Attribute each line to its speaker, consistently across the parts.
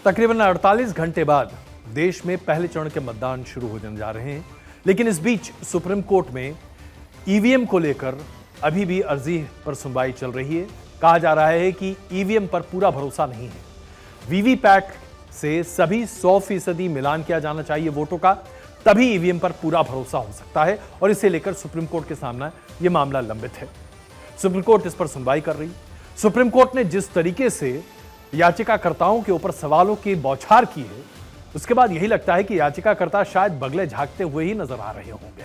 Speaker 1: तकरीबन 48 घंटे बाद देश में पहले चरण के मतदान शुरू होने जा रहे हैं, लेकिन इस बीच सुप्रीम कोर्ट में ईवीएम को लेकर अभी भी अर्जी पर सुनवाई चल रही है। कहा जा रहा है कि ईवीएम पर पूरा भरोसा नहीं है। वीवीपैट से सभी 100% मिलान किया जाना चाहिए वोटों का, तभी ईवीएम पर पूरा भरोसा हो सकता है और इसे लेकर सुप्रीम कोर्ट के सामने यह मामला लंबित है। सुप्रीम कोर्ट इस पर सुनवाई कर रही। सुप्रीम कोर्ट ने जिस तरीके से याचिकाकर्ताओं के ऊपर सवालों की बौछार की है, उसके बाद यही लगता है कि याचिकाकर्ता शायद बगले झांकते हुए ही नजर आ रहे होंगे।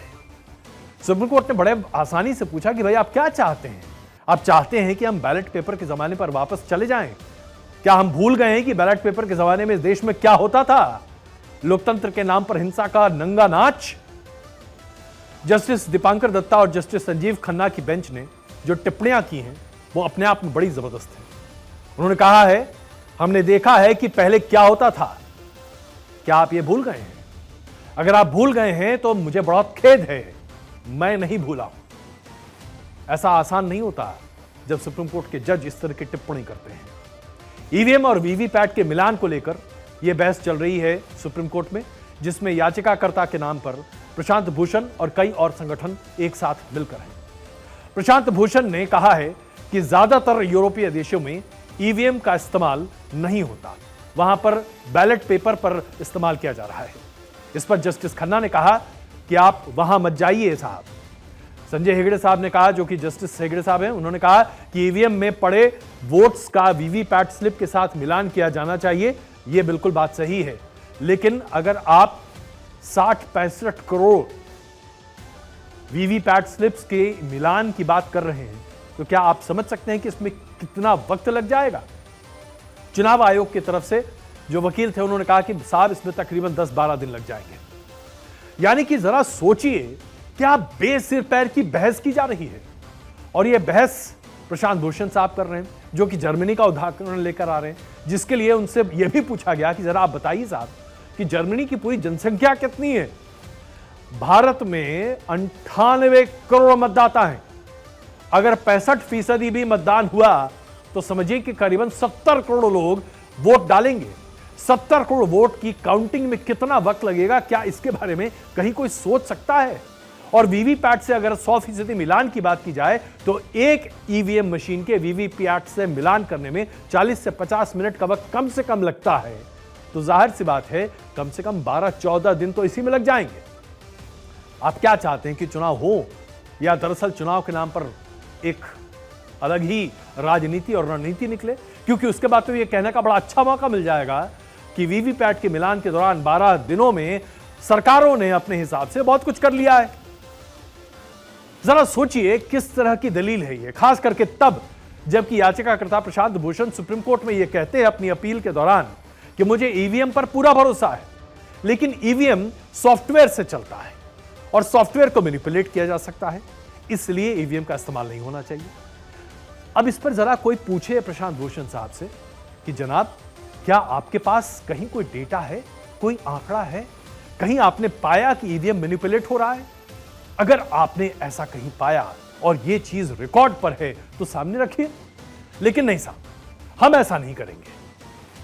Speaker 1: सुप्रीम कोर्ट ने बड़े आसानी से पूछा कि भाई आप क्या चाहते हैं? आप चाहते हैं कि हम बैलेट पेपर के जमाने पर वापस चले जाएं? क्या हम भूल गए हैं कि बैलेट पेपर के जमाने में इस देश में क्या होता था? लोकतंत्र के नाम पर हिंसा का नंगा नाच। जस्टिस दीपांकर दत्ता और जस्टिस संजीव खन्ना की बेंच ने जो टिप्पणियां की हैं वो अपने आप में बड़ी जबरदस्त है। उन्होंने कहा है, हमने देखा है कि पहले क्या होता था। क्या आप ये भूल गए हैं? अगर आप भूल गए हैं तो मुझे बहुत खेद है, मैं नहीं भूला हूं। ऐसा आसान नहीं होता जब सुप्रीम कोर्ट के जज इस तरह की टिप्पणी करते हैं। ईवीएम और वीवीपैट के मिलान को लेकर यह बहस चल रही है सुप्रीम कोर्ट में, जिसमें याचिकाकर्ता के नाम पर प्रशांत भूषण और कई और संगठन एक साथ मिलकर हैं। प्रशांत भूषण ने कहा है कि ज्यादातर यूरोपीय देशों में ईवीएम का इस्तेमाल नहीं होता, वहां पर बैलेट पेपर पर इस्तेमाल किया जा रहा है। इस पर जस्टिस खन्ना ने कहा कि आप वहां मत जाइए साहब। संजय हेगड़े साहब ने कहा, जो कि जस्टिस हेगड़े साहब हैं, उन्होंने कहा कि ईवीएम में पड़े वोट्स का वीवीपैट स्लिप के साथ मिलान किया जाना चाहिए। यह बिल्कुल बात सही है, लेकिन अगर आप 60-65 करोड़ वीवीपैट स्लिप्स के मिलान की बात कर रहे हैं तो क्या आप समझ सकते हैं कि इसमें कितना वक्त लग जाएगा? चुनाव आयोग की तरफ से जो वकील थे उन्होंने कहा कि साहब इसमें तकरीबन 10-12 दिन लग जाएंगे। यानी कि जरा सोचिए, क्या बेसिर पैर की बहस की जा रही है। और यह बहस प्रशांत भूषण साहब कर रहे हैं, जो कि जर्मनी का उदाहरण लेकर आ रहे हैं, जिसके लिए उनसे यह भी पूछा गया कि जरा आप बताइए साहब कि जर्मनी की पूरी जनसंख्या कितनी है? भारत में 98 करोड़ मतदाता हैं। अगर 65% भी मतदान हुआ तो समझिए कि करीबन 70 करोड़ लोग वोट डालेंगे। 70 करोड़ वोट की काउंटिंग में कितना वक्त लगेगा, क्या इसके बारे में कहीं कोई सोच सकता है? और वीवीपैट से अगर 100% मिलान की बात की जाए तो एक ईवीएम मशीन के वीवीपैट से मिलान करने में 40 से 50 मिनट का वक्त कम से कम लगता है। तो जाहिर सी बात है, कम से कम 12-14 दिन तो इसी में लग जाएंगे। आप क्या चाहते हैं कि चुनाव हो, या दरअसल चुनाव के नाम पर एक अलग ही राजनीति और रणनीति निकले? क्योंकि उसके बाद तो यह कहने का बड़ा अच्छा मौका मिल जाएगा कि वीवीपैट के मिलान के दौरान 12 दिनों में सरकारों ने अपने हिसाब से बहुत कुछ कर लिया है। जरा सोचिए किस तरह की दलील है यह, खास करके तब जबकि याचिकाकर्ता प्रशांत भूषण सुप्रीम कोर्ट में यह कहते हैं अपनी अपील के दौरान कि मुझे ईवीएम पर पूरा भरोसा है, लेकिन ईवीएम सॉफ्टवेयर से चलता है और सॉफ्टवेयर को मैनिपुलेट किया जा सकता है, इसलिए ईवीएम का इस्तेमाल नहीं होना चाहिए। अब इस पर जरा कोई पूछे प्रशांत भूषण साहब से कि जनाब, क्या आपके पास कहीं कोई डेटा है, कोई आंकड़ा है, कहीं आपने पाया कि ईवीएम मैनिपुलेट हो रहा है? अगर आपने ऐसा कहीं पाया और यह चीज रिकॉर्ड पर है तो सामने रखिए, लेकिन नहीं साहब, हम ऐसा नहीं करेंगे।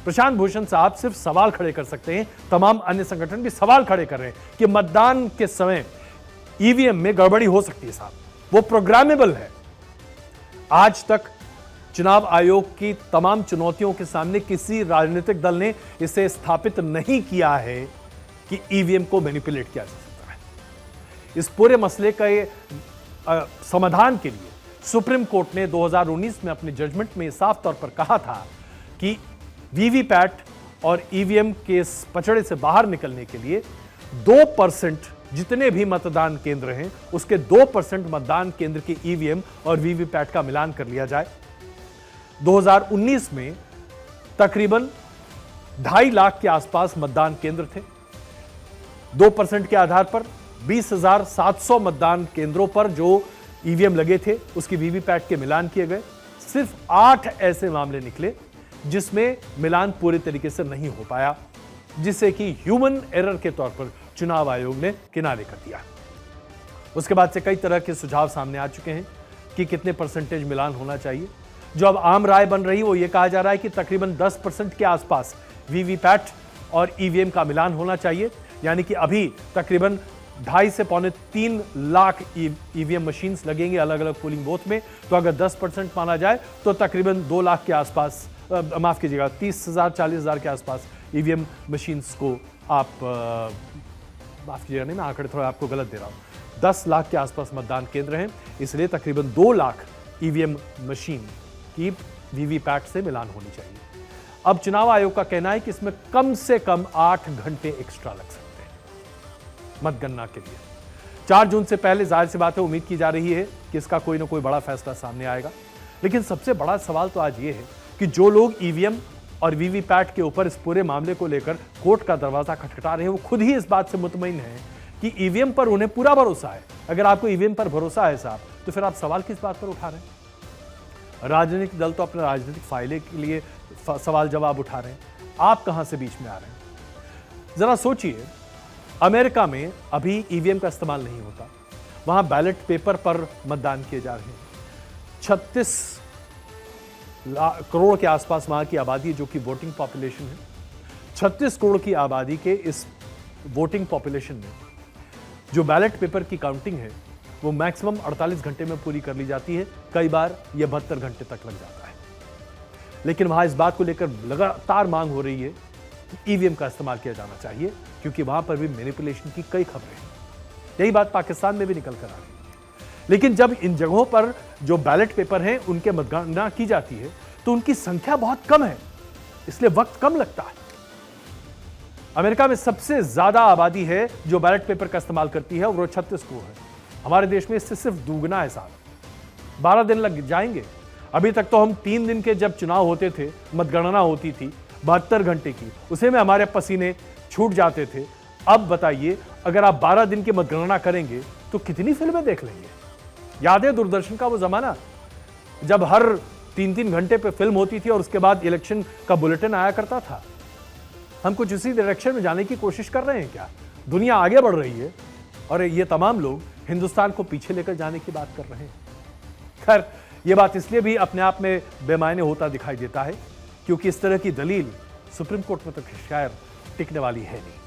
Speaker 1: प्रशांत भूषण साहब सिर्फ सवाल खड़े कर सकते हैं, तमाम अन्य संगठन भी सवाल खड़े कर रहे हैं कि मतदान के समय ईवीएम में गड़बड़ी हो सकती है साहब, वो प्रोग्रामेबल है। आज तक चुनाव आयोग की तमाम चुनौतियों के सामने किसी राजनीतिक दल ने इसे स्थापित नहीं किया है कि ईवीएम को मैनिपुलेट किया जा सकता है। इस पूरे मसले का समाधान के लिए सुप्रीम कोर्ट ने 2019 में अपने जजमेंट में साफ तौर पर कहा था कि वीवीपैट और ईवीएम के इस पचड़े से बाहर निकलने के लिए 2% जितने भी मतदान केंद्र हैं उसके 2% मतदान केंद्र के ईवीएम और वीवीपैट का मिलान कर लिया जाए। 2019 में तकरीबन 2.5 लाख के आसपास मतदान केंद्र थे। 2% के आधार पर 20,700 मतदान केंद्रों पर जो ईवीएम लगे थे उसकी वीवीपैट के मिलान किए गए। सिर्फ 8 ऐसे मामले निकले जिसमें मिलान पूरी तरीके से नहीं हो पाया, जिसे कि ह्यूमन एरर के तौर पर चुनाव आयोग ने किनारे कर दिया। उसके बाद से कई तरह के सुझाव सामने आ चुके हैं कि कितने परसेंटेज मिलान होना चाहिए। जो अब आम राय बन रही है वो ये कहा जा रहा है कि तकरीबन 10% के आसपास वीवीपैट और ईवीएम का मिलान होना चाहिए। यानी कि अभी तकरीबन 2.5 से पौने 3 लाख ईवीएम मशीन्स लगेंगे अलग अलग पोलिंग बूथ में। तो अगर 10% माना जाए तो तकरीबन 2 लाख के आसपास, माफ कीजिएगा 30,000 40,000 के आसपास ईवीएम मशीन्स को आप माफ कीजिएगा, नहीं मैं आंकड़े थोड़ा आपको गलत दे रहा हूं, 10 लाख के आसपास मतदान केंद्र हैं, इसलिए तकरीबन 2 लाख ईवीएम मशीन की वीवीपैट से मिलान होनी चाहिए। अब चुनाव आयोग का कहना है कि इसमें कम से कम 8 घंटे एक्स्ट्रा लग सकते हैं मतगणना के लिए। 4 जून से पहले जाहिर सी बात है उम्मीद की जा रही है कि इसका कोई ना कोई बड़ा फैसला सामने आएगा। लेकिन सबसे बड़ा सवाल तो आज ये है कि जो लोग ईवीएम और वीवीपैट के ऊपर इस पूरे मामले को लेकर कोर्ट का दरवाजा खटखटा रहे हैं, वो खुद ही इस बात से मुतमईन है कि ईवीएम पर उन्हें पूरा भरोसा है। अगर आपको ईवीएम पर भरोसा है साहब, तो फिर आप सवाल किस बात पर उठा रहे हैं? राजनीतिक दल तो अपने राजनीतिक फायदे के लिए सवाल जवाब उठा रहे हैं, आप कहां से बीच में आ रहे हैं? जरा सोचिए, अमेरिका में अभी ईवीएम का इस्तेमाल नहीं होता, वहां बैलेट पेपर पर मतदान किए जा रहे हैं। 36 करोड़ के आसपास वहां की आबादी जो कि वोटिंग पॉपुलेशन है। 36 करोड़ की आबादी के इस वोटिंग पॉपुलेशन में जो बैलेट पेपर की काउंटिंग है वो मैक्सिमम 48 घंटे में पूरी कर ली जाती है, कई बार यह 72 घंटे तक लग जाता है। लेकिन वहां इस बात को लेकर लगातार मांग हो रही है कि ईवीएम का इस्तेमाल किया जाना चाहिए, क्योंकि वहां पर भी मैनिपुलेशन की कई खबरें हैं। यही बात पाकिस्तान में भी निकल कर आ रही है। लेकिन जब इन जगहों पर जो बैलेट पेपर हैं उनके मतगणना की जाती है तो उनकी संख्या बहुत कम है, इसलिए वक्त कम लगता है। अमेरिका में सबसे ज्यादा आबादी है जो बैलेट पेपर का इस्तेमाल करती है और वो 36 करोड़ है। हमारे देश में इससे सिर्फ दुगना है साहब, 12 दिन लग जाएंगे। अभी तक तो हम 3 दिन के जब चुनाव होते थे, मतगणना होती थी 72 घंटे की, उसे में हमारे पसीने छूट जाते थे। अब बताइए, अगर आप 12 दिन की मतगणना करेंगे तो कितनी फिल्में देख लेंगे? याद है दूरदर्शन का वो जमाना जब हर 3-3 घंटे पे फिल्म होती थी और उसके बाद इलेक्शन का बुलेटिन आया करता था? हम कुछ इसी डायरेक्शन में जाने की कोशिश कर रहे हैं क्या? दुनिया आगे बढ़ रही है और ये तमाम लोग हिंदुस्तान को पीछे लेकर जाने की बात कर रहे हैं। खैर, ये बात इसलिए भी अपने आप में बेमायने होता दिखाई देता है क्योंकि इस तरह की दलील सुप्रीम कोर्ट में तो खैर टिकने वाली है नहीं।